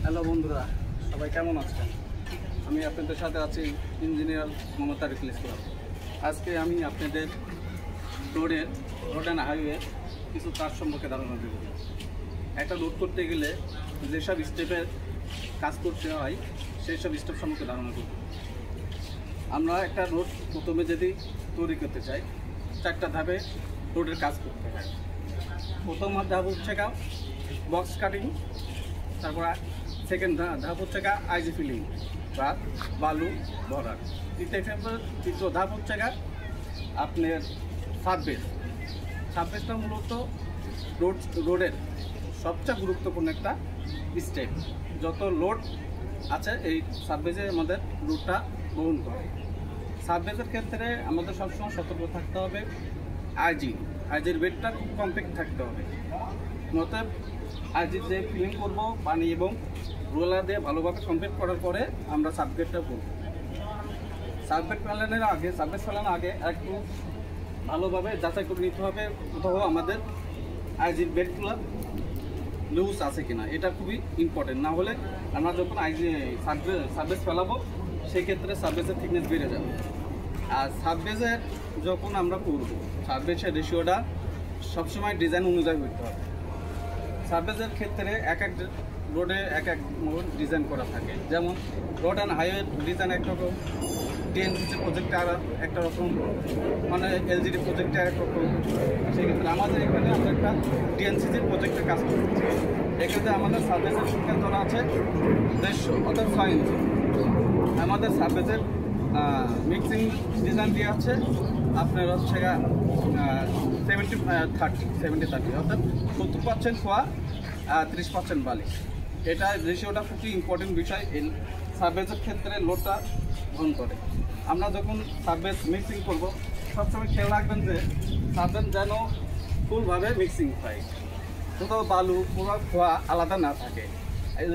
Hello বন্ধুরা, সবাই কেমন আছেন? আমি আপনাদের সাথে আছি ইঞ্জিনিয়ার মোহাম্মদ তারিকুল ইসলাম। আজকে আমি আপনাদের রোড অ্যান্ড হাইওয়ে কিছু কাজ সম্পর্কে ধারণা দেব। একটা রোড করতে গেলে যেসব স্টেপের কাজ করতে হয় সেই সব স্টেপ সম্পর্কে ধারণা করব। আমরা একটা রোড প্রথমে যদি তৈরি করতে চাই 4টা ধাপে রোডের কাজ করতে হয়। প্রথম ধাপ হচ্ছে বক্স কাটিং, তারপর সেকেন্ড ধাপ হচ্ছে আইজি ফিলিং বা বালু ভরার। তৃতীয় ধাপ হচ্ছে আপনার সাববেসটা মূলত রোডের সবচেয়ে গুরুত্বপূর্ণ একটা স্টেপ। যত লোড আছে এই সাববেসে আমাদের রোডটা বহন করে। সাববেসের ক্ষেত্রে আমাদের সবসময় সতর্ক থাকতে হবে। আইজির বেডটা খুব কমপ্যাক্ট থাকতে হবে। অতএব আইজির যে ফিলিং করব পানি এবং রোলার দিয়ে ভালোভাবে কমপ্লিট করার পরে আমরা সাববেসটা করব। সাববেস ফেলানোর আগে একটু ভালোভাবে যাচাই করে নিতে হবে কোথাও আমাদের আইজির বেডগুলো লুজ আছে কিনা। এটা খুবই ইম্পর্টেন্ট। না হলে আমরা যখন সাববেস ফেলাবো সেক্ষেত্রে সাববেসের থিকনেস বেড়ে যাবে। আর সাববেসের যখন আমরা করব সাববেসের রেশিওটা সবসময় ডিজাইন অনুযায়ী হতে হবে। সাববেসের ক্ষেত্রে এক এক রোডে এক এক ডিজাইন করা থাকে। যেমন রোড অ্যান্ড হাইওয়ে ডিজাইন একরকম, টিএনসিসি প্রজেক্টে আর একটা রকম, মানে এলজিডি প্রজেক্টে এক রকম। সেক্ষেত্রে আমাদের এখানে আমরা একটা টিএনসিসির প্রজেক্টে কাজ করছি। এক্ষেত্রে আমাদের সাববেসের সংখ্যা ধরা আছে 150 অর্থাৎ 6 ইঞ্চি। আমাদের সাববেসের মিক্সিং ডিজাইন দিয়ে আছে আপনার হচ্ছে 70-30 অর্থাৎ 70% খোয়া 30% বালি। এটা রেশিওটা খুবই ইম্পর্টেন্ট বিষয় এই সাববেসের ক্ষেত্রে লোডটা বহন করে। আমরা যখন সাববেস মিক্সিং করব সবসময় খেয়াল রাখবেন যে সাববেস যেন ফুলভাবে মিক্সিং হয়, কোথাও বালু কোথাও খোয়া আলাদা না থাকে।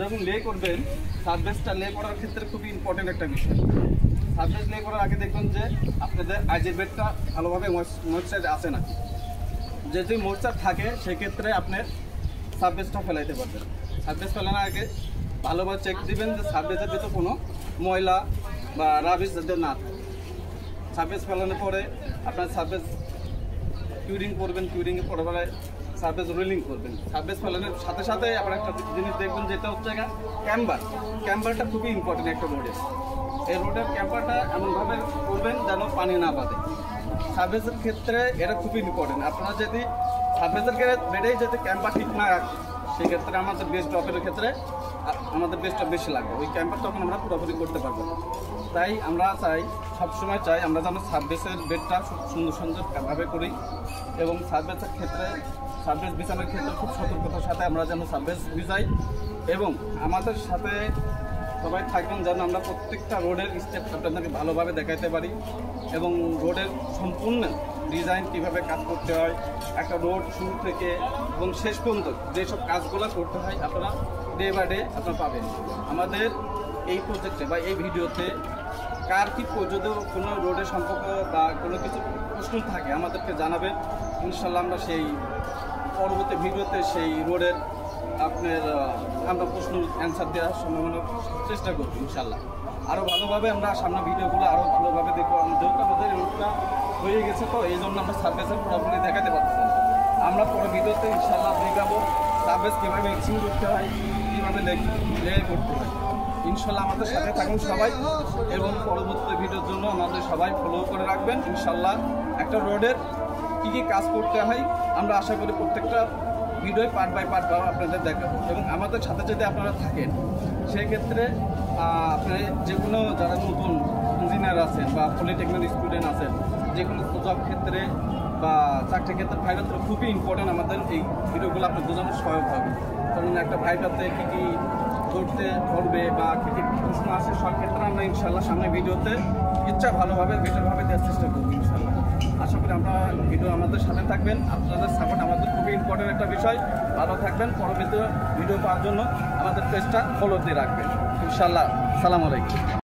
যখন লে করবেন সাববেসটা লে করার ক্ষেত্রে খুবই ইম্পর্টেন্ট একটা বিষয়। সাববেস লে করার আগে দেখবেন যে আপনাদের আইজির বেডটা ভালোভাবে ময়েশ্চার আছে নাকি। যদি ময়েশ্চার থাকে সেক্ষেত্রে আপনি সাববেসটা ফেলাইতে পারবেন। সাববেস ফেলানোর আগে ভালোভাবে চেক দিবেন যে সাববেসের ভিতরে কোনো ময়লা বা রাবিশ যাতে না থাকে। সাববেস ফেলানোর পরে আপনার সাববেস কিউরিং করবেন, কিউরিংয়ের পরে সাববেস রোলিং করবেন। সাববেস ফেলানোর সাথে সাথে আপনার একটা জিনিস দেখবেন যেটা হচ্ছে ক্যাম্বারটা খুবই ইম্পর্টেন্ট একটা রোডে। এই রোডের ক্যাম্পারটা এমনভাবে করবেন যেন পানি না বাঁধে। সাববেসের ক্ষেত্রে এটা খুবই ইম্পর্টেন্ট। আপনারা যদি সাববেসের বেডেই যদি ক্যাম্পার ঠিক না রাখেন সেক্ষেত্রে আমাদের বেস ড্রপের ক্ষেত্রে আমাদের বেসটা বেশি লাগবে। ওই ক্যাম্পার তখন আমরা পুরোপুরি করতে পারবো না। তাই আমরা সবসময় চাই আমরা যেন সাববেসের বেডটা সুন্দরভাবে করি এবং সাববেসের ক্ষেত্রে সাববেস বিছানোর ক্ষেত্রে খুব সতর্কতার সাথে আমরা যেন সাববেস বিছাই এবং আমাদের সাথে সবাই থাকবেন যেন আমরা প্রত্যেকটা রোডের স্টেপ আপনাদেরকে ভালোভাবে দেখাতে পারি এবং রোডের সম্পূর্ণ ডিজাইন কীভাবে কাজ করতে হয়, একটা রোড শুরু থেকে এবং শেষ পর্যন্ত যেসব কাজগুলো করতে হয় আপনারা ডে বাই ডে আপনারা পাবেন। আমাদের এই প্রজেক্টে বা এই ভিডিওতে কার কি যদি কোনো রোডের সম্পর্ক বা কোনো কিছু প্রশ্ন থাকে আমাদেরকে জানাবেন। ইনশাল্লাহ আমরা সেই পরবর্তী ভিডিওতে সেই রোডের আমরা প্রশ্ন অ্যান্সার দেওয়ার সম্ভাবনা চেষ্টা করব। ইনশাল্লাহ আরও ভালোভাবে আমরা সামনে ভিডিওগুলো আরও ভালোভাবে দেখবো। যেহেতু আমাদের রোডটা হয়ে গেছে তো এই জন্য আমরা সাববেসের পুরোপুরি দেখাতে পারছি। আমরা পরে ভিডিওতে ইনশাল্লাহ দেখাবো সাববেস কীভাবে মিক্সিং করতে হয়, কীভাবে লে করতে হয়। ইনশাল্লাহ আমাদের সাথে থাকুন সবাই এবং পরবর্তী ভিডিওর জন্য আমাদের সবাই ফলো করে রাখবেন। ইনশাল্লাহ একটা রোডের কী কী কাজ করতে হয় আমরা আশা করি প্রত্যেকটা ভিডিও পার্ট বাই পার্ট আপনাদের দেখাবো। এবং আমাদের সাথে যদি আপনারা থাকেন সেক্ষেত্রে আপনি যে কোনো যারা নতুন ইঞ্জিনিয়ার আছেন বা পলিটেকনিক স্টুডেন্ট আছেন যে কোনো জব ক্ষেত্রে বা চাকরির ক্ষেত্রে ভাইরাতে খুবই ইম্পর্টেন্ট। আমাদের এই ভিডিওগুলো আপনাদের জন্য সহায়ক হবে। কারণ একটা ভাইরাতে কী কী করতে করবে বা কী কী প্রশ্ন আসে সব ক্ষেত্রে আমরা ইনশাল্লাহ সামনে ভিডিওতে ভালোভাবে বেটারভাবে দেওয়ার চেষ্টা করবো। ইনশাল্লাহ আশা করি আমরা ভিডিও আমাদের সাথে থাকবেন। আপনাদের সাপোর্ট আমাদের খুবই ইম্পর্টেন্ট একটা বিষয়। ভালো থাকবেন। পরবর্তী ভিডিও পাওয়ার জন্য আমাদের পেজটা ফলো দিয়ে রাখবেন। ইনশাল্লাহ। আসসালামু আলাইকুম।